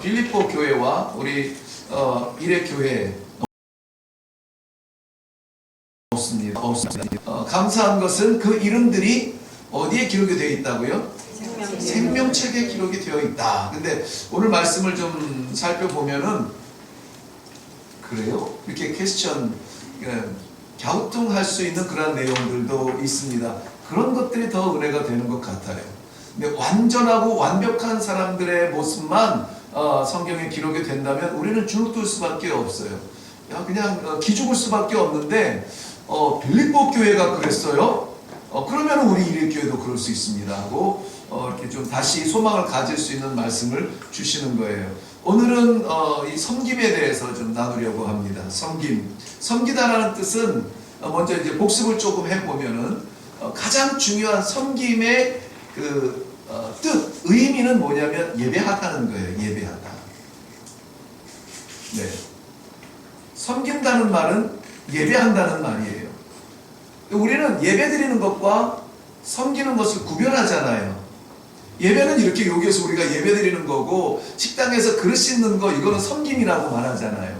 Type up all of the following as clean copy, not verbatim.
빌립보 교회와 우리 일회교회 없습니다. 감사한 것은 그 이름들이 어디에 기록이 되어 있다고요? 생명책에 기록이 되어 있다. 근데 오늘 말씀을 좀 살펴보면은 그래요? 이렇게 퀘스천 갸우뚱할 수 있는 그런 내용들도 있습니다. 그런 것들이 더 은혜가 되는 것 같아요. 근데 완전하고 완벽한 사람들의 모습만 성경에 기록이 된다면 우리는 주눅들 수밖에 없어요. 그냥 기죽을 수밖에 없는데 빌립보 교회가 그랬어요. 그러면 우리 일일교회도 그럴 수 있습니다 하고 이렇게 좀 다시 소망을 가질 수 있는 말씀을 주시는 거예요. 오늘은 이 섬김에 대해서 좀 나누려고 합니다. 섬기다라는 뜻은 먼저 이제 복습을 조금 해보면은 가장 중요한 섬김의 그 뜻, 의미는 뭐냐면 예배하다는 거예요. 예배하다. 네. 섬긴다는 말은 예배한다는 말이에요. 우리는 예배드리는 것과 섬기는 것을 구별하잖아요. 예배는 이렇게 여기에서 우리가 예배드리는 거고 식당에서 그릇 씻는 거 이거는 섬김이라고 말하잖아요.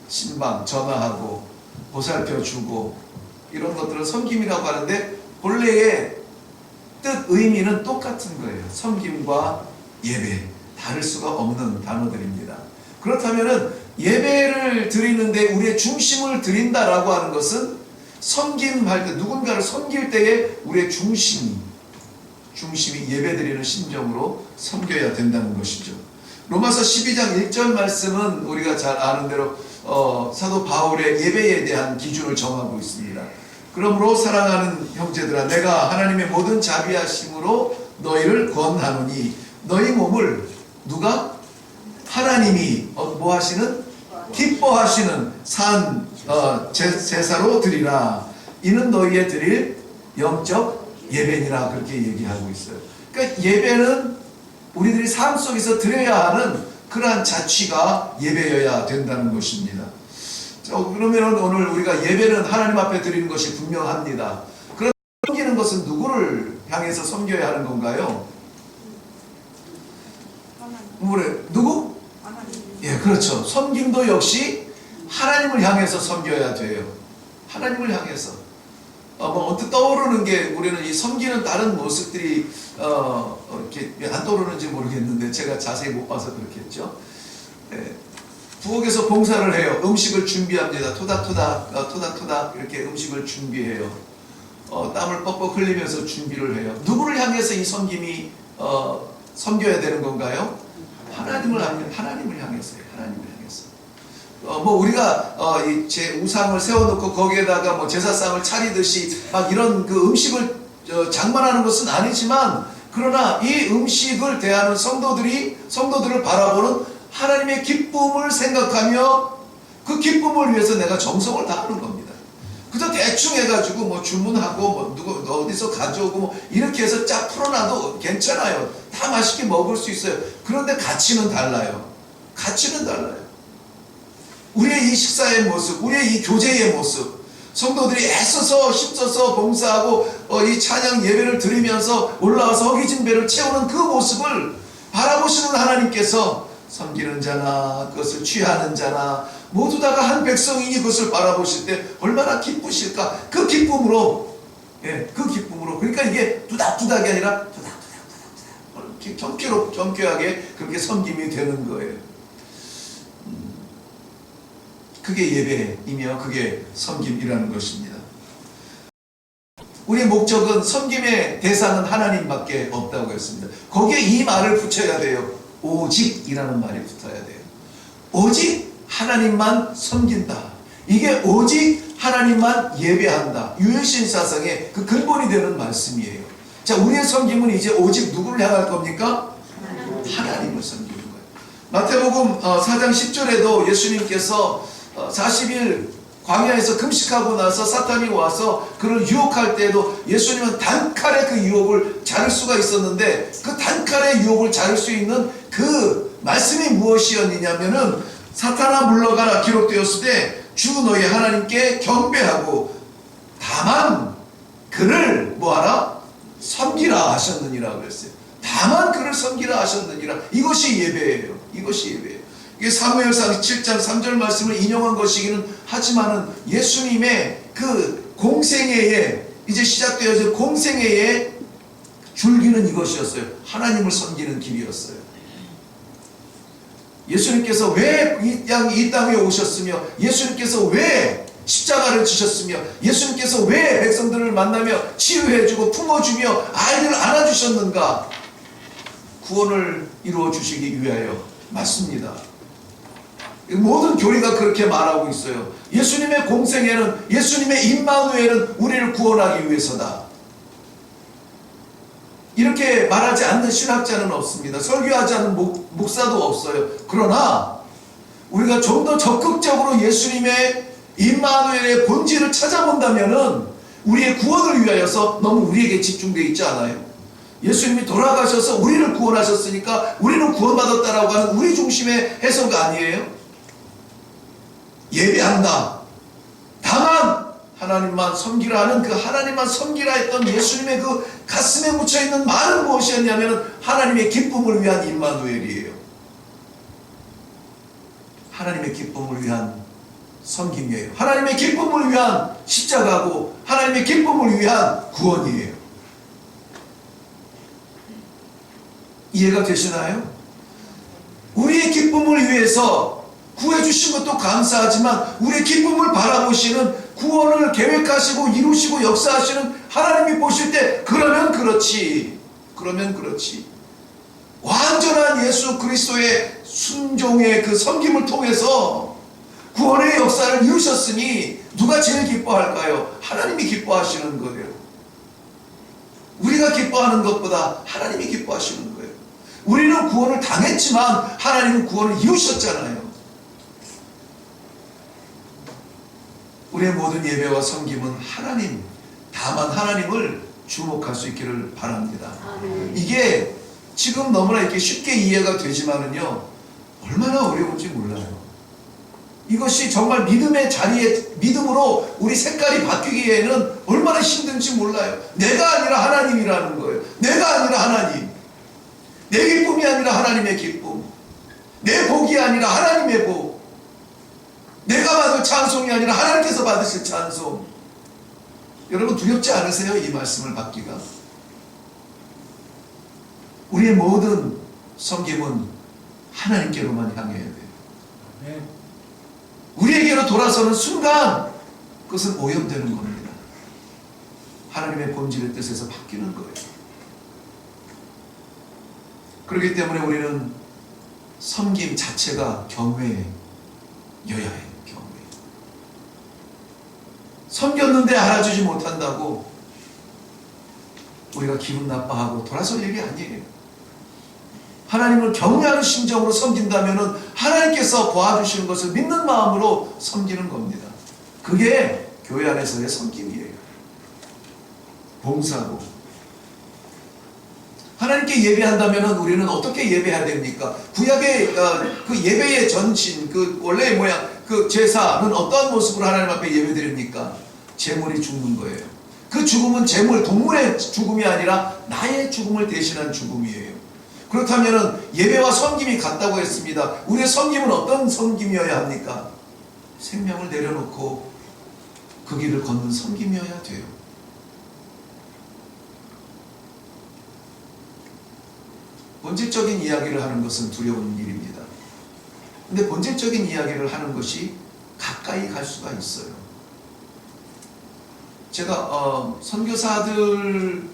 신방, 전화하고 보살펴주고 이런 것들은 섬김이라고 하는데 본래의 뜻, 의미는 똑같은 거예요. 섬김과 예배, 다를 수가 없는 단어들입니다. 그렇다면 예배를 드리는데 우리의 중심을 드린다라고 하는 것은 섬김할 때, 누군가를 섬길 때에 우리의 중심이 예배드리는 심정으로 섬겨야 된다는 것이죠. 로마서 12장 1절 말씀은 우리가 잘 아는 대로 사도 바울의 예배에 대한 기준을 정하고 있습니다. 그러므로 사랑하는 형제들아, 내가 하나님의 모든 자비하심으로 너희를 권하노니 너희 몸을 누가? 하나님이 뭐 하시는? 기뻐하시는 제사로 드리라. 이는 너희의 드릴 영적 예배니라. 그렇게 얘기하고 있어요. 그러니까 예배는 우리들이 삶 속에서 드려야 하는 그러한 자취가 예배여야 된다는 것입니다. 그러면 오늘 우리가 예배는 하나님 앞에 드리는 것이 분명합니다. 그런데 섬기는 것은 누구를 향해서 섬겨야 하는 건가요? 누구? 예, 그렇죠. 섬김도 역시 하나님을 향해서 섬겨야 돼요. 하나님을 향해서. 언뜻 떠오르는 게 우리는 이 섬기는 다른 모습들이 이렇게 안 떠오르는지 모르겠는데 제가 자세히 못 봐서 그렇겠죠. 예. 부엌에서 봉사를 해요. 음식을 준비합니다. 토닥토닥 이렇게 음식을 준비해요. 땀을 뻑뻑 흘리면서 준비를 해요. 누구를 향해서 이 섬김이 섬겨야 되는 건가요? 하나님을 향해서요. 하나님을 향해서. 우리가 제 우상을 세워놓고 거기에다가 뭐 제사상을 차리듯이 막 이런 그 음식을 장만하는 것은 아니지만, 그러나 이 음식을 대하는 성도들을 바라보는 하나님의 기쁨을 생각하며 그 기쁨을 위해서 내가 정성을 다하는 겁니다. 그저 대충 해가지고 뭐 주문하고 뭐 누구 어디서 가져오고 뭐 이렇게 해서 쫙 풀어놔도 괜찮아요. 다 맛있게 먹을 수 있어요. 그런데 가치는 달라요. 우리의 이 식사의 모습, 우리의 이 교제의 모습, 성도들이 애써서 힘써서 봉사하고 이 찬양 예배를 드리면서 올라와서 허기진 배를 채우는 그 모습을 바라보시는 하나님께서 섬기는 자나 그것을 취하는 자나 모두 다가 한 백성이니 그것을 바라보실 때 얼마나 기쁘실까. 그 기쁨으로 그러니까 이게 두닥두닥이 아니라 두닥두닥 경쾌하게 그렇게 섬김이 되는 거예요. 그게 예배이며 그게 섬김이라는 것입니다. 우리의 목적은 섬김의 대상은 하나님밖에 없다고 했습니다. 거기에 이 말을 붙여야 돼요. 오직이라는 말이 붙어야 돼요. 오직 하나님만 섬긴다. 이게 오직 하나님만 예배한다. 유일신사상의 그 근본이 되는 말씀이에요. 자, 우리의 섬김은 이제 오직 누구를 향할 겁니까? 하나님을 섬기는 거예요. 마태복음 4장 10절에도 예수님께서 40일 광야에서 금식하고 나서 사탄이 와서 그를 유혹할 때에도 예수님은 단칼에 그 유혹을 자를 수가 있었는데, 그 단칼에 유혹을 자를 수 있는 그 말씀이 무엇이었느냐면은 사탄아 물러가라 기록되었을 때 주 너희 하나님께 경배하고 다만 그를 뭐하라? 섬기라 하셨느니라 그랬어요. 다만 그를 섬기라 하셨느니라. 이것이 예배예요. 이것이 예배예요. 이게 사무엘상 7장 3절 말씀을 인용한 것이기는 하지만은 예수님의 그 공생애에 이제 시작되어서 공생애의 줄기는 이것이었어요. 하나님을 섬기는 길이었어요. 예수님께서 왜 이 땅에 오셨으며, 예수님께서 왜 십자가를 지셨으며, 예수님께서 왜 백성들을 만나며 치유해주고 품어주며 아이들을 안아주셨는가? 구원을 이루어 주시기 위하여. 맞습니다. 모든 교리가 그렇게 말하고 있어요. 예수님의 공생애는, 예수님의 임마누엘은 우리를 구원하기 위해서다. 이렇게 말하지 않는 신학자는 없습니다. 설교하지 않는 목사도 없어요. 그러나 우리가 좀 더 적극적으로 예수님의 임마누엘의 본질을 찾아본다면은 우리의 구원을 위하여서 너무 우리에게 집중되어 있지 않아요. 예수님이 돌아가셔서 우리를 구원하셨으니까 우리는 구원받았다라고 하는 우리 중심의 해석 아니에요? 예배한다. 다만 하나님만 섬기라 하는 그 하나님만 섬기라 했던 예수님의 그 가슴에 묻혀있는 말은 무엇이었냐면 하나님의 기쁨을 위한 임마누엘이에요. 하나님의 기쁨을 위한 섬김이에요. 하나님의 기쁨을 위한 십자가고 하나님의 기쁨을 위한 구원이에요. 이해가 되시나요? 우리의 기쁨을 위해서 구해주신 것도 감사하지만 우리의 기쁨을 바라보시는, 구원을 계획하시고 이루시고 역사하시는 하나님이 보실 때 그러면 그렇지, 그러면 그렇지. 완전한 예수 그리스도의 순종의 그 섬김을 통해서 구원의 역사를 이루셨으니 누가 제일 기뻐할까요? 하나님이 기뻐하시는 거예요. 우리가 기뻐하는 것보다 하나님이 기뻐하시는 거예요. 우리는 구원을 당했지만 하나님은 구원을 이루셨잖아요. 우리의 모든 예배와 섬김은 하나님, 다만 하나님을 주목할 수 있기를 바랍니다. 이게 지금 너무나 이렇게 쉽게 이해가 되지만은요, 얼마나 어려운지 몰라요. 이것이 정말 믿음의 자리에, 믿음으로 우리 색깔이 바뀌기에는 얼마나 힘든지 몰라요. 내가 아니라 하나님이라는 거예요. 내가 아니라 하나님. 내 기쁨이 아니라 하나님의 기쁨. 내 복이 아니라 하나님의 복. 내가 받을 찬송이 아니라 하나님께서 받으실 찬송. 여러분 두렵지 않으세요? 이 말씀을 받기가. 우리의 모든 섬김은 하나님께로만 향해야 돼요. 우리에게로 돌아서는 순간 그것은 오염되는 겁니다. 하나님의 본질의 뜻에서 바뀌는 거예요. 그렇기 때문에 우리는 섬김 자체가 경외여야 해요. 경외. 섬겼는데 알아주지 못한다고 우리가 기분 나빠하고 돌아설 일이 아니에요. 하나님을 경외하는 심정으로 섬긴다면 하나님께서 도와주시는 것을 믿는 마음으로 섬기는 겁니다. 그게 교회 안에서의 섬김이에요. 봉사고. 하나님께 예배한다면 우리는 어떻게 예배해야 됩니까? 구약의 그 예배의 전신, 그 원래의 모양, 그 제사는 어떠한 모습으로 하나님 앞에 예배드립니까? 제물이 죽는 거예요. 그 죽음은 제물, 동물의 죽음이 아니라 나의 죽음을 대신한 죽음이에요. 그렇다면 예배와 섬김이 같다고 했습니다. 우리의 섬김은 어떤 섬김이어야 합니까? 생명을 내려놓고 그 길을 걷는 섬김이어야 돼요. 본질적인 이야기를 하는 것은 두려운 일입니다. 근데 본질적인 이야기를 하는 것이 가까이 갈 수가 있어요. 제가 선교사들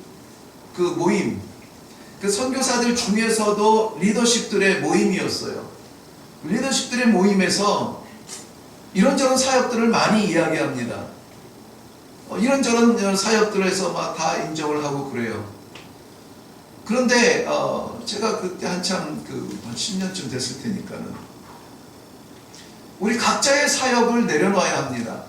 그 모임, 그 선교사들 중에서도 리더십들의 모임이었어요. 리더십들의 모임에서 이런저런 사역들을 많이 이야기합니다. 이런저런 사역들에서 막 다 인정을 하고 그래요. 그런데 제가 그때 한참 한 10년쯤 됐을 테니까는 우리 각자의 사역을 내려놔야 합니다.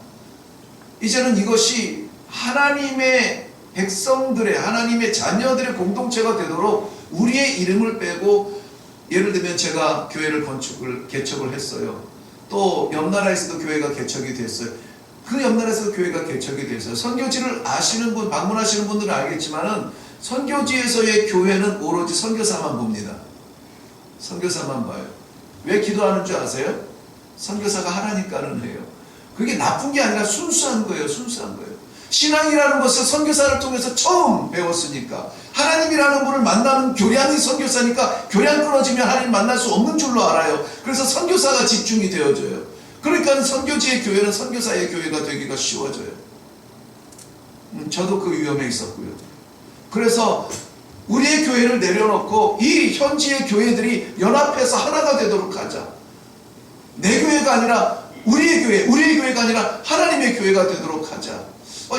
이제는 이것이 하나님의 백성들의, 하나님의 자녀들의 공동체가 되도록 우리의 이름을 빼고, 예를 들면 제가 교회를 개척을 했어요. 또 옆나라에서도 교회가 개척이 됐어요. 그 옆나라에서도 교회가 개척이 됐어요. 선교지를 아시는 분, 방문하시는 분들은 알겠지만은 선교지에서의 교회는 오로지 선교사만 봅니다. 선교사만 봐요. 왜 기도하는 줄 아세요? 선교사가 하라니까 하는 거예요. 그게 나쁜 게 아니라 순수한 거예요. 순수한 거예요. 신앙이라는 것을 선교사를 통해서 처음 배웠으니까, 하나님이라는 분을 만나는 교량이 선교사니까 교량 끊어지면 하나님 만날 수 없는 줄로 알아요. 그래서 선교사가 집중이 되어져요. 그러니까 선교지의 교회는 선교사의 교회가 되기가 쉬워져요. 저도 그 위험에 있었고요. 그래서 우리의 교회를 내려놓고 이 현지의 교회들이 연합해서 하나가 되도록 하자. 내 교회가 아니라 우리의 교회, 우리의 교회가 아니라 하나님의 교회가 되도록 하자.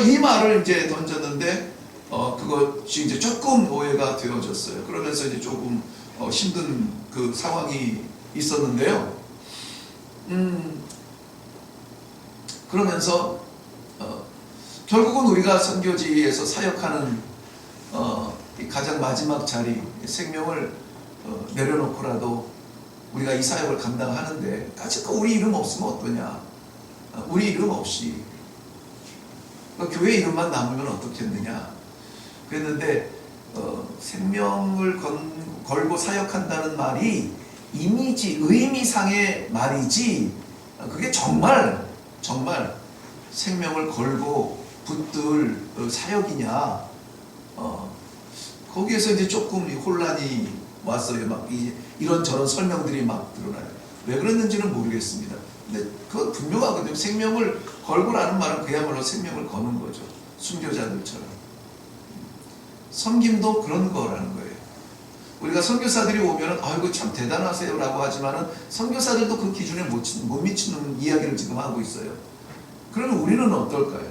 이 말을 이제 던졌는데 그것이 이제 조금 오해가 되어졌어요. 그러면서 이제 조금 힘든 그 상황이 있었는데요. 그러면서 결국은 우리가 선교지에서 사역하는 가장 마지막 자리, 생명을 내려놓고라도 우리가 이 사역을 감당하는데 아직 우리 이름 없으면 어떠냐. 우리 이름 없이 교회 이름만 남으면 어떻겠느냐. 그랬는데 생명을 걸고 사역한다는 말이 이미지, 의미상의 말이지 그게 정말 생명을 걸고 붙들 사역이냐. 거기에서 이제 조금 혼란이 왔어요. 막 이런저런 설명들이 막 드러나요. 왜 그랬는지는 모르겠습니다. 근데 그건 분명하거든요. 생명을 걸고라는 말은 그야말로 생명을 거는 거죠. 순교자들처럼. 섬김도 그런 거라는 거예요. 우리가 선교사들이 오면은 아이고 참 대단하세요라고 하지만은 선교사들도 그 기준에 못 미치는 이야기를 지금 하고 있어요. 그러면 우리는 어떨까요?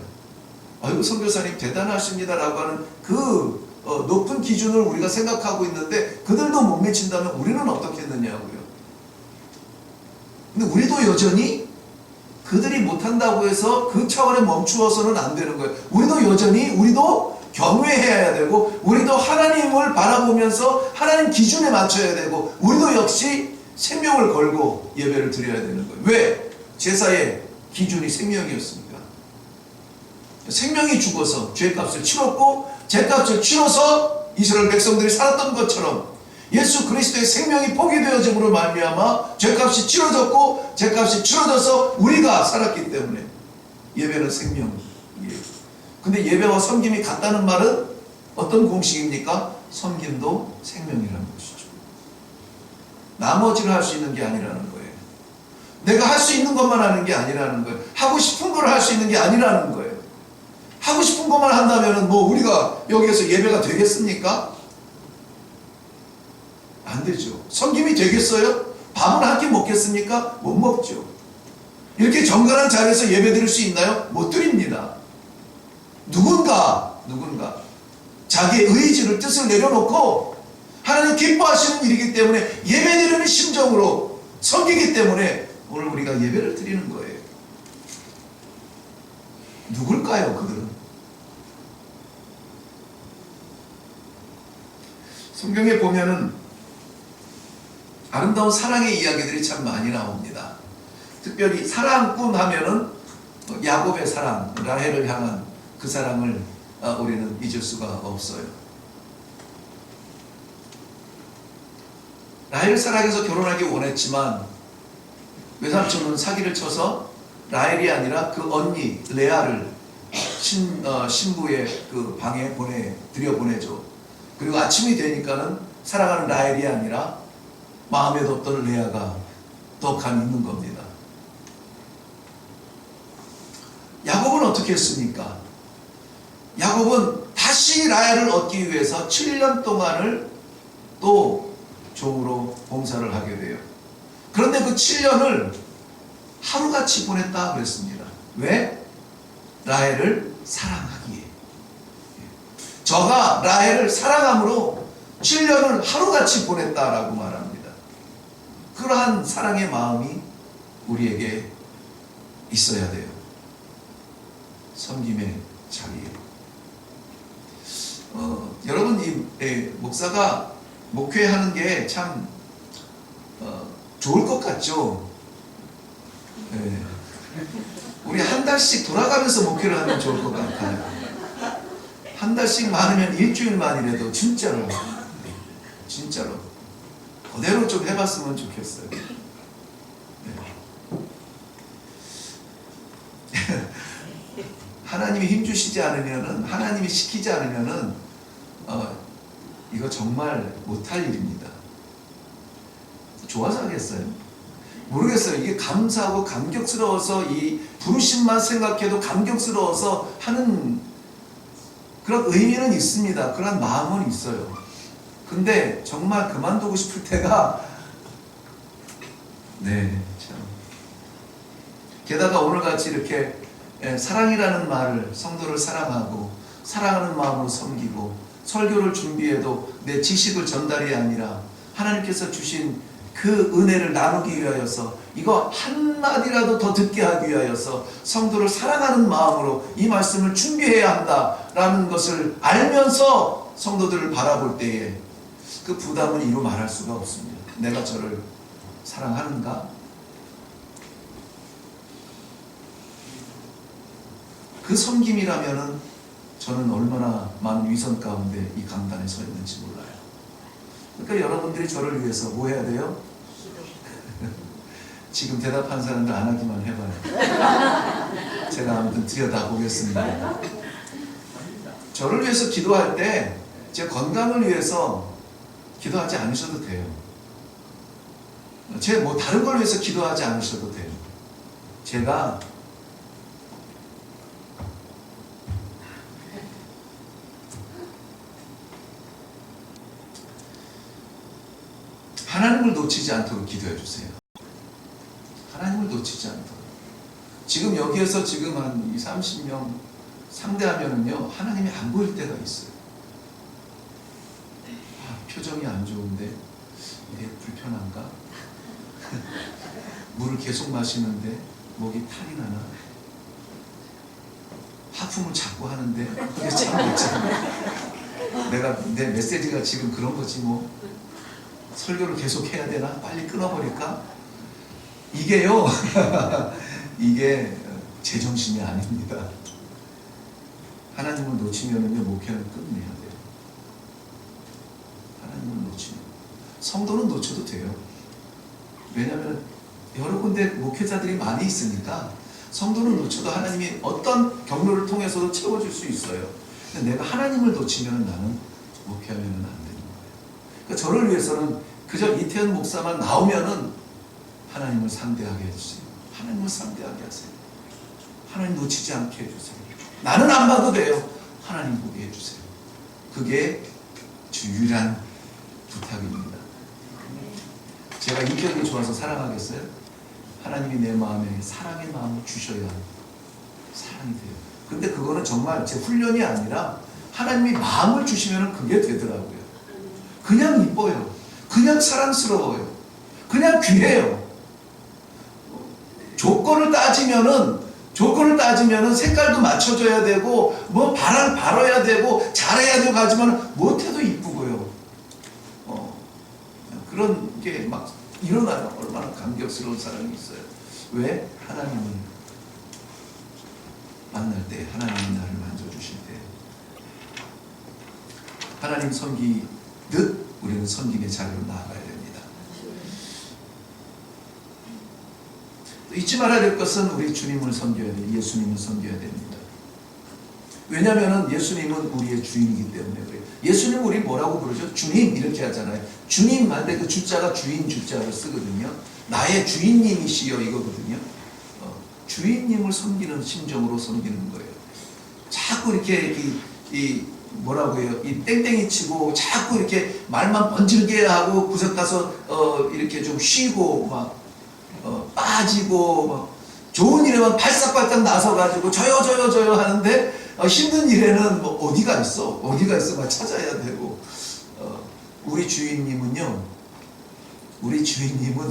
아이고 선교사님 대단하십니다라고 하는 그 높은 기준을 우리가 생각하고 있는데 그들도 못 미친다면 우리는 어떻겠느냐고요. 근데 우리도 여전히 그들이 못한다고 해서 그 차원에 멈추어서는 안 되는 거예요. 우리도 경외해야 되고, 우리도 하나님을 바라보면서 하나님 기준에 맞춰야 되고, 우리도 역시 생명을 걸고 예배를 드려야 되는 거예요. 왜? 제사의 기준이 생명이었습니다. 생명이 죽어서 죄값을 치렀고, 죄값을 치러서 이스라엘 백성들이 살았던 것처럼 예수 그리스도의 생명이 포기되어짐으로 말미암아 죄값이 치러졌고, 죄값이 치러져서 우리가 살았기 때문에 예배는 생명이에요. 근데 예배와 섬김이 같다는 말은 어떤 공식입니까? 섬김도 생명이라는 것이죠. 나머지를 할 수 있는 게 아니라는 거예요. 내가 할 수 있는 것만 하는 게 아니라는 거예요. 하고 싶은 걸 할 수 있는 게 아니라는 거예요. 하고 싶은 것만 한다면 우리가 여기에서 예배가 되겠습니까? 안 되죠. 섬김이 되겠어요? 밥은 한 끼 먹겠습니까? 못 먹죠. 이렇게 정갈한 자리에서 예배 드릴 수 있나요? 못 드립니다. 누군가 자기의 의지를, 뜻을 내려놓고 하나님 기뻐하시는 일이기 때문에 예배 드리는 심정으로 섬기기 때문에 오늘 우리가 예배를 드리는 거예요. 누굴까요, 그들은? 성경에 보면은 아름다운 사랑의 이야기들이 참 많이 나옵니다. 특별히 사랑꾼 하면은 야곱의 사랑, 라헬을 향한 그 사랑을 우리는 잊을 수가 없어요. 라헬을 사랑해서 결혼하기 원했지만 외삼촌은 사기를 쳐서 라헬이 아니라 그 언니 레아를 신부의 그 방에 들여보내죠. 그리고 아침이 되니까는 사랑하는 라헬이 아니라 마음에 뒀던 레아가 더 간 있는 겁니다. 야곱은 어떻게 했습니까? 야곱은 다시 라헬을 얻기 위해서 7년 동안을 또 종으로 봉사를 하게 돼요. 그런데 그 7년을 하루같이 보냈다 그랬습니다. 왜? 라헬을 사랑하기에. 저가 라헬을 사랑함으로 7년을 하루같이 보냈다라고 말합니다. 그러한 사랑의 마음이 우리에게 있어야 돼요. 섬김의 자리에. 여러분, 목사가 목회하는 게 참 좋을 것 같죠? 네. 우리 한 달씩 돌아가면서 목회를 하면 좋을 것 같아요. 한 달씩 많으면 일주일만이라도 진짜로 그대로 좀 해봤으면 좋겠어요. 하나님이 힘주시지 않으면은, 하나님이 시키지 않으면은 이거 정말 못할 일입니다. 좋아서 하겠어요? 모르겠어요. 이게 감사하고 감격스러워서, 이 부르심만 생각해도 감격스러워서 하는 그런 의미는 있습니다. 그런 마음은 있어요. 근데 정말 그만두고 싶을 때가, 네, 참. 게다가 오늘같이 이렇게 사랑이라는 말을, 성도를 사랑하고 사랑하는 마음으로 섬기고 설교를 준비해도 내 지식을 전달이 아니라 하나님께서 주신 그 은혜를 나누기 위하여서, 이거 한마디라도 더 듣게 하기 위하여서 성도를 사랑하는 마음으로 이 말씀을 준비해야 한다라는 것을 알면서 성도들을 바라볼 때에 그 부담은 이루 말할 수가 없습니다. 내가 저를 사랑하는가? 그 섬김이라면은 저는 얼마나 많은 위선 가운데 이 강단에 서 있는지 몰라요. 그러니까 여러분들이 저를 위해서 뭐 해야 돼요? 지금 대답한 사람들 안 하기만 해봐요. 제가 아무튼 들여다보겠습니다. 저를 위해서 기도할 때 제 건강을 위해서 기도하지 않으셔도 돼요. 제 뭐 다른 걸 위해서 기도하지 않으셔도 돼요. 제가 하나님을 놓치지 않도록 기도해 주세요. 하나님을 놓치지 않도록. 지금 여기에서 지금 한 20, 30명 상대하면은요, 하나님이 안 보일 때가 있어요. 표정이 안 좋은데 이게 불편한가? 물을 계속 마시는데 목이 탈이 나나? 하품을 자꾸 하는데 그게 참 있잖아. 내가 내 메시지가 지금 그런 거지 뭐. 설교를 계속 해야 되나? 빨리 끊어버릴까? 이게요. 이게 제정신이 아닙니다. 하나님을 놓치면은요, 목회는 끝내야 돼요. 하나님을 놓치면. 성도는 놓쳐도 돼요. 왜냐하면 여러 군데 목회자들이 많이 있으니까 성도는 놓쳐도 하나님이 어떤 경로를 통해서도 채워줄 수 있어요. 근데 내가 하나님을 놓치면 나는 목회하면 안 되는 거예요. 그러니까 저를 위해서는 그저 이태현 목사만 나오면은 하나님을 상대하게 해주세요. 하나님을 상대하게 하세요. 하나님 놓치지 않게 해주세요. 나는 안 봐도 돼요. 하나님 보게 해주세요. 그게 유일한 부탁입니다. 제가 인격이 좋아서 사랑하겠어요? 하나님이 내 마음에 사랑의 마음을 주셔야 사랑이 돼요. 근데 그거는 정말 제 훈련이 아니라 하나님이 마음을 주시면 그게 되더라고요. 그냥 이뻐요. 그냥 사랑스러워요. 그냥 귀해요. 조건을 따지면은 색깔도 맞춰줘야 되고, 뭐 바람 발어야 되고, 잘해야 되고 하지만 못해도 이쁘고요. 그런 게 막 일어나요. 얼마나 감격스러운 사람이 있어요. 왜? 하나님을 만날 때, 하나님이 나를 만져주실 때, 하나님 섬기듯 우리는 섬김의 자리로 나아가야 됩니다. 잊지 말아야 될 것은 우리 주님을 섬겨야 돼요. 예수님을 섬겨야 됩니다. 왜냐하면 예수님은 우리의 주인이기 때문에 그래요. 예수님 우리 뭐라고 부르죠? 주님 이렇게 하잖아요. 주님 할 때 그 주자가 주인 주자를 쓰거든요. 나의 주인님이시여 이거거든요. 주인님을 섬기는 심정으로 섬기는 거예요. 자꾸 이렇게 뭐라고 해요? 이 땡땡이 치고 자꾸 이렇게 말만 번질게 하고 구석 가서 이렇게 좀 쉬고 막 빠지고 막 좋은 일에만 발싹발싹 나서가지고 저요 하는데 힘든 일에는 뭐 어디가 있어 막 찾아야 되고. 우리 주인님은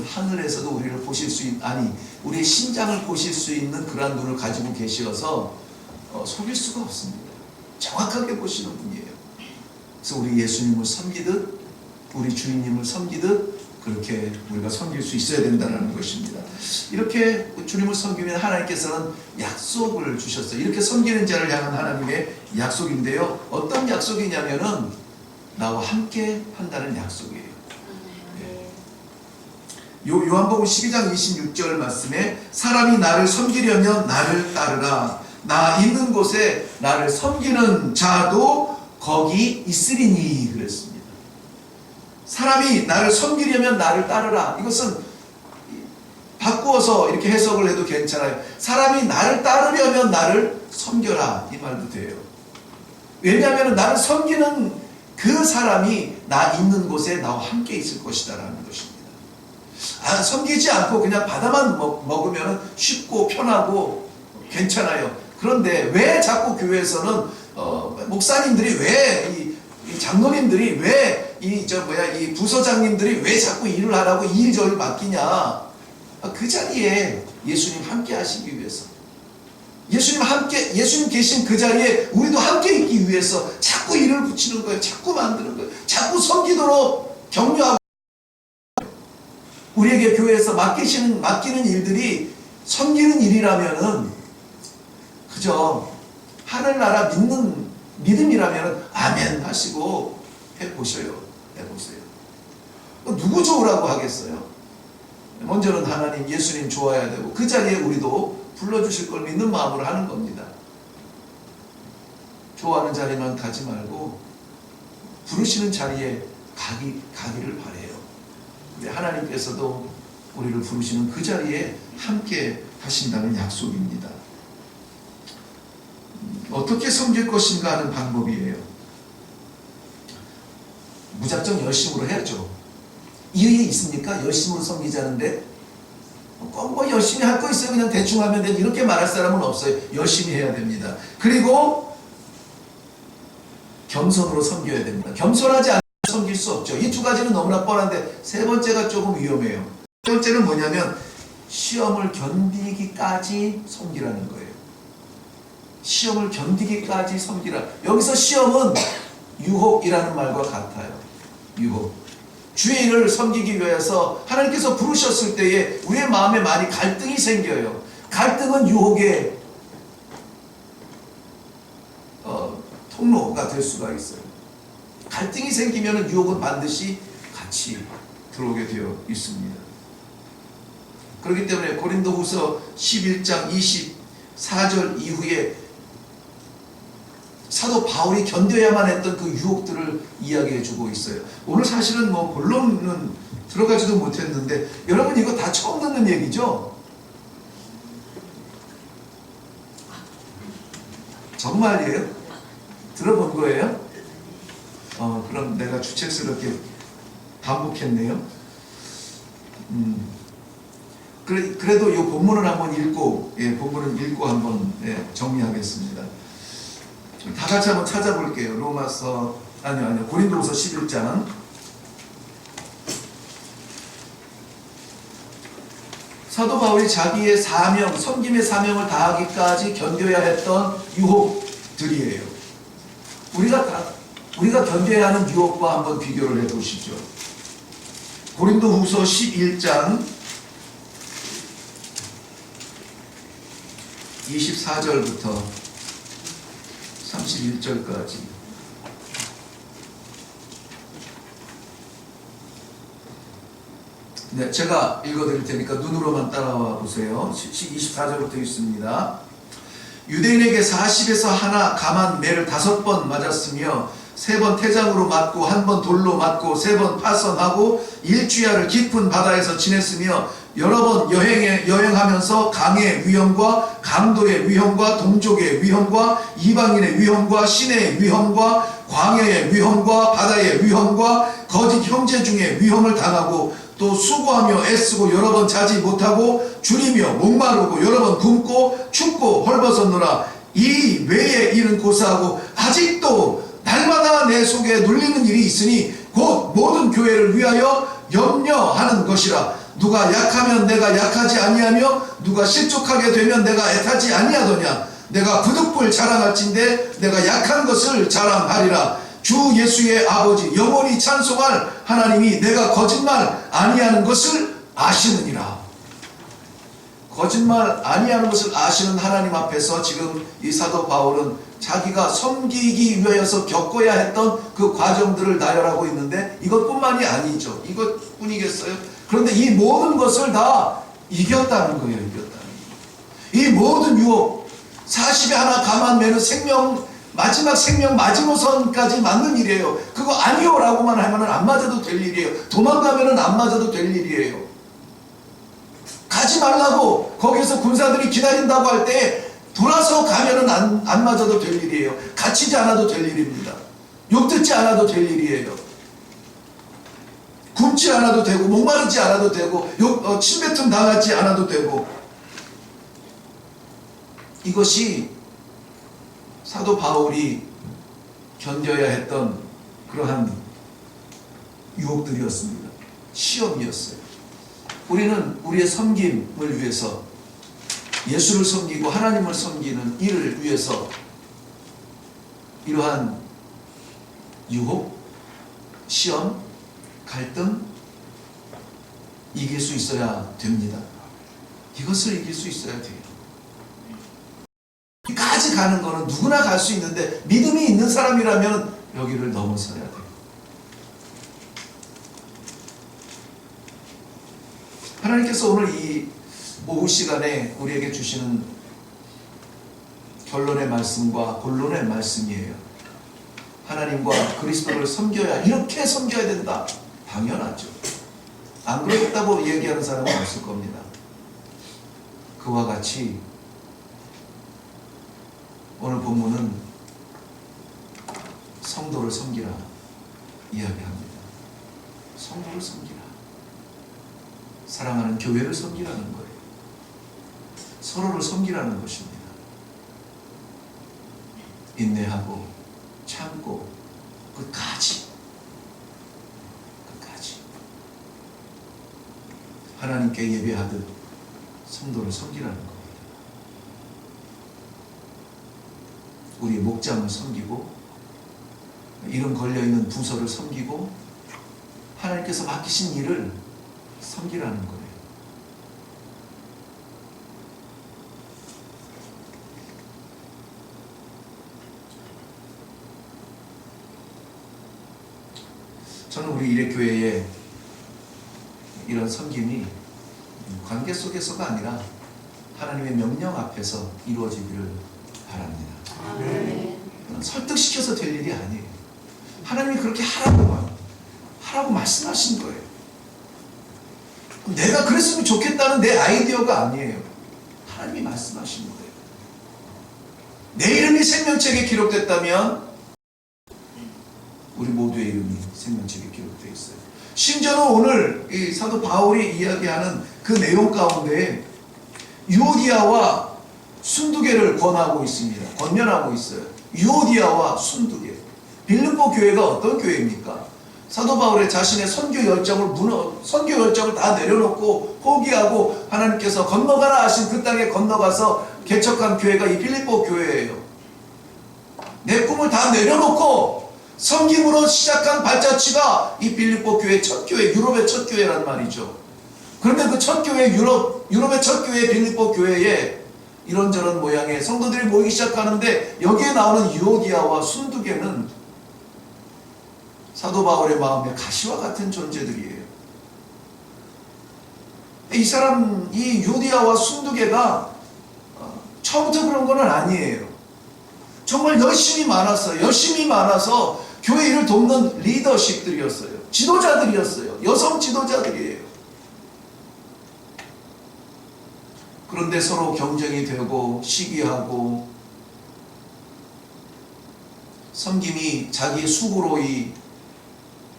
하늘에서도 우리를 보실 수 있는, 아니 우리의 심장을 보실 수 있는 그러한 눈을 가지고 계셔서 속일 수가 없습니다. 정확하게 보시는 분이에요. 그래서 우리 예수님을 섬기듯 우리 주인님을 섬기듯 그렇게 우리가 섬길 수 있어야 된다는 것입니다. 이렇게 주님을 섬기면 하나님께서는 약속을 주셨어요. 이렇게 섬기는 자를 향한 하나님의 약속인데요. 어떤 약속이냐면은 나와 함께 한다는 약속이에요. 요한복음 12장 26절 말씀에 사람이 나를 섬기려면 나를 따르라. 나 있는 곳에 나를 섬기는 자도 거기 있으리니 그랬습니다. 사람이 나를 섬기려면 나를 따르라. 이것은 바꾸어서 이렇게 해석을 해도 괜찮아요. 사람이 나를 따르려면 나를 섬겨라. 이 말도 돼요. 왜냐하면 나를 섬기는 그 사람이 나 있는 곳에 나와 함께 있을 것이다 라는 것입니다. 섬기지 않고 그냥 받아만 먹으면 쉽고 편하고 괜찮아요. 그런데 왜 자꾸 교회에서는 목사님들이 왜 이 장로님들이 왜 이 부서장님들이 왜 자꾸 일을 하라고 일저일 맡기냐? 그 자리에 예수님 함께 하시기 위해서, 예수님 계신 그 자리에 우리도 함께 있기 위해서 자꾸 일을 붙이는 거예요. 자꾸 만드는 거예요. 자꾸 섬기도록 격려하고. 우리에게 교회에서 맡기는 일들이 섬기는 일이라면은 그저 하늘나라 믿음이라면 아멘 하시고 해보세요. 누구 좋으라고 하겠어요? 먼저는 하나님, 예수님 좋아야 되고 그 자리에 우리도 불러주실 걸 믿는 마음으로 하는 겁니다. 좋아하는 자리만 가지 말고 부르시는 자리에 가기를 바라요. 하나님께서도 우리를 부르시는 그 자리에 함께 하신다는 약속입니다. 어떻게 섬길 것인가 하는 방법이에요. 무작정 열심으로 해야죠. 이의에 있습니까? 열심으로 섬기자는데 꼭 열심히 할 거 있어요. 그냥 대충 하면 돼. 이렇게 말할 사람은 없어요. 열심히 해야 됩니다. 그리고 겸손으로 섬겨야 됩니다. 겸손하지 않으면 섬길 수 없죠. 이 두 가지는 너무나 뻔한데 세 번째가 조금 위험해요. 세 번째는 뭐냐면 시험을 견디기까지 섬기라는 거예요. 시험을 견디기까지 섬기라. 여기서 시험은 유혹이라는 말과 같아요. 유혹. 주의 일을 섬기기 위해서 하나님께서 부르셨을 때에 우리의 마음에 많이 갈등이 생겨요. 갈등은 유혹의 통로가 될 수가 있어요. 갈등이 생기면 유혹은 반드시 같이 들어오게 되어 있습니다. 그렇기 때문에 고린도후서 11장 24절 이후에 사도 바울이 견뎌야만 했던 그 유혹들을 이야기해 주고 있어요. 오늘 사실은 본론은 들어가지도 못했는데 여러분 이거 다 처음 듣는 얘기죠? 정말이에요? 들어본 거예요? 그럼 내가 주책스럽게 반복했네요. 그래도 이 본문을 한번 읽고, 본문을 읽고 한번 정리하겠습니다. 다 같이 한번 찾아볼게요. 고린도후서 11장. 사도 바울이 자기의 사명, 섬김의 사명을 다하기까지 견뎌야 했던 유혹들이에요. 우리가 견뎌야 하는 유혹과 한번 비교를 해보시죠. 고린도후서 11장 24절부터 31절까지. 네, 제가 읽어드릴 테니까 눈으로만 따라와 보세요. 24절부터 있습니다. 유대인에게 40에서 하나 감한 매를 5번 맞았으며 3번 태장으로 맞고 1번 돌로 맞고 3번 파선하고 일주야를 깊은 바다에서 지냈으며 여러 번 여행하면서 강의 위험과 강도의 위험과 동족의 위험과 이방인의 위험과 시내의 위험과 광야의 위험과 바다의 위험과 거짓 형제 중에 위험을 당하고 또 수고하며 애쓰고 여러 번 자지 못하고 줄이며 목마르고 여러 번 굶고 춥고 헐벗었노라. 이 외의 일은 고사하고 아직도 날마다 내 속에 눌리는 일이 있으니 곧 모든 교회를 위하여 염려하는 것이라. 누가 약하면 내가 약하지 아니하며 누가 실족하게 되면 내가 애타지 아니하더냐. 내가 부득불 자랑할진대 내가 약한 것을 자랑하리라. 주 예수의 아버지 영원히 찬송할 하나님이 내가 거짓말 아니하는 것을 아시느니라. 거짓말 아니하는 것을 아시는 하나님 앞에서 지금 이 사도 바울은 자기가 섬기기 위하여서 겪어야 했던 그 과정들을 나열하고 있는데 이것뿐만이 아니죠. 이것뿐이겠어요? 그런데 이 모든 것을 다 이겼다는 거예요. 이 모든 유혹, 40에 하나 가만 매는 생명, 마지막 생명 마지노선까지 맞는 일이에요. 그거 아니요 라고만 하면 안 맞아도 될 일이에요. 도망가면 안 맞아도 될 일이에요. 가지 말라고 거기서 군사들이 기다린다고 할 때 돌아서 가면은 안 맞아도 될 일이에요. 갇히지 않아도 될 일입니다. 욕 듣지 않아도 될 일이에요. 굶지 않아도 되고 목마르지 않아도 되고 침뱉음 당하지 않아도 되고. 이것이 사도 바울이 견뎌야 했던 그러한 유혹들이었습니다. 시험이었어요. 우리는 우리의 섬김을 위해서, 예수를 섬기고 하나님을 섬기는 일을 위해서 이러한 유혹, 시험, 갈등 이길 수 있어야 됩니다. 이것을 이길 수 있어야 돼요. 여기까지 가는 거는 누구나 갈 수 있는데 믿음이 있는 사람이라면 여기를 넘어서야 돼요. 하나님께서 오늘 이 오후 시간에 우리에게 주시는 결론의 말씀과 본론의 말씀이에요. 하나님과 그리스도를 섬겨야, 이렇게 섬겨야 된다. 당연하죠. 안 그렇다고 얘기하는 사람은 없을 겁니다. 그와 같이 오늘 본문은 성도를 섬기라 이야기합니다. 성도를 섬기라. 사랑하는 교회를 섬기라는 거예요. 서로를 섬기라는 것입니다. 인내하고 참고 끝까지 하나님께 예배하듯 성도를 섬기라는 겁니다. 우리 목장을 섬기고 이름 걸려있는 부서를 섬기고 하나님께서 맡기신 일을 섬기라는 거예요. 저는 우리 일회교회에 이런 섬김이 관계 속에서가 아니라 하나님의 명령 앞에서 이루어지기를 바랍니다. 설득시켜서 될 일이 아니에요. 하나님이 그렇게 하라고 말씀하신 거예요. 내가 그랬으면 좋겠다는 내 아이디어가 아니에요. 하나님이 말씀하신 거예요. 내 이름이 생명책에 기록됐다면 우리 모두의 이름이 생명책에 기록되어 있어요. 심지어는 오늘 이 사도 바울이 이야기하는 그 내용 가운데 유오디아와 순두개를 권하고 있습니다. 권면하고 있어요. 유오디아와 순두개. 빌립보 교회가 어떤 교회입니까? 사도 바울의 자신의 선교 열정을 다 내려놓고 포기하고 하나님께서 건너가라 하신 그 땅에 건너가서 개척한 교회가 이 빌립보 교회예요. 내 꿈을 다 내려놓고 섬김으로 시작한 발자취가 이 빌립보 교회 첫 교회, 유럽의 첫 교회란 말이죠. 그런데 그 첫 교회, 유럽의 첫 교회 빌립보 교회에 이런저런 모양의 성도들이 모이기 시작하는데 여기에 나오는 유오디아와 순두개는 사도 바울의 마음에 가시와 같은 존재들이에요. 이 유오디아와 순두개가 처음부터 그런 건 아니에요. 정말 열심히 많아서 교회 일을 돕는 리더십들이었어요. 지도자들이었어요. 여성 지도자들이에요. 그런데 서로 경쟁이 되고 시기하고 섬김이 자기의 수고로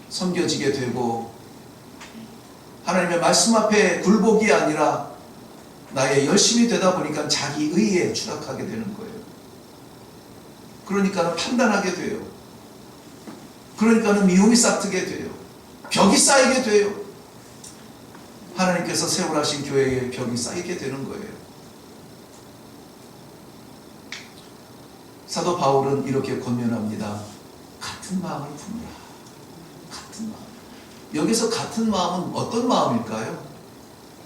섬겨지게 되고 하나님의 말씀 앞에 굴복이 아니라 나의 열심이 되다 보니까 자기 의에 추락하게 되는 거예요. 그러니까는 판단하게 돼요. 그러니까는 미움이 싹트게 돼요. 벽이 쌓이게 돼요. 하나님께서 세우라신 교회에 벽이 쌓이게 되는 거예요. 사도 바울은 이렇게 권면합니다. 같은 마음을 품으라. 같은 마음. 여기서 같은 마음은 어떤 마음일까요?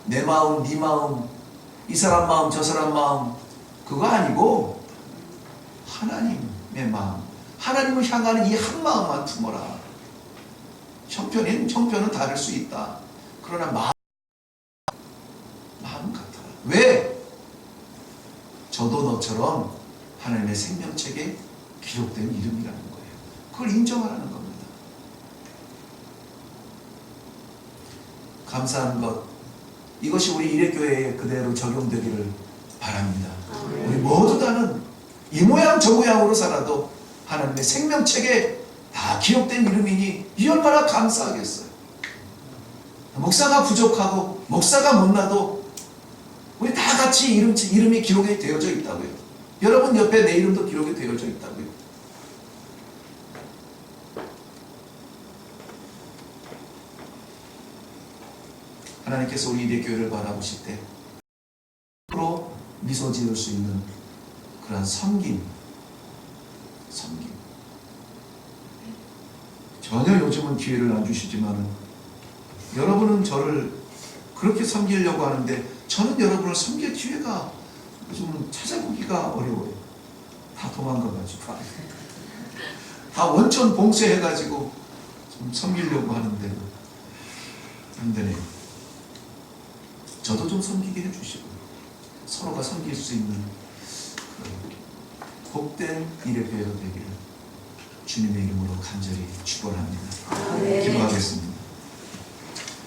내 마음, 네 마음, 이 사람 마음, 저 사람 마음, 그거 아니고 하나님의 마음, 하나님을 향하는 이 한 마음만 품어라. 형편은 다를 수 있다. 그러나 마음 같아라. 왜? 저도 너처럼 하나님의 생명책에 기록된 이름이라는 거예요. 그걸 인정하라는 겁니다. 감사한 것, 이것이 우리 이레교회에 그대로 적용되기를 바랍니다. 우리 모두 다는 이 모양 저 모양으로 살아도 하나님의 생명책에 다 기록된 이름이니 이 얼마나 감사하겠어요. 목사가 부족하고 목사가 못나도 우리 다 같이 이름이 기록이 되어져 있다고요. 여러분 옆에 내 이름도 기록이 되어져 있다고요. 하나님께서 우리 이레교회를 바라보실 때 앞으로 미소 지을 수 있는 그런 섬김. 전혀 요즘은 기회를 안 주시지만은 여러분은 저를 그렇게 섬기려고 하는데 저는 여러분을 섬길 기회가 요즘은 찾아보기가 어려워요. 다 도망가가지고 다 원천 봉쇄해가지고 좀 섬기려고 하는데 안 되네요. 저도 좀 섬기게 해주시고 서로가 섬길 수 있는 복된 이레교회가 되기를 주님의 이름으로 간절히 축원합니다. 기도하겠습니다.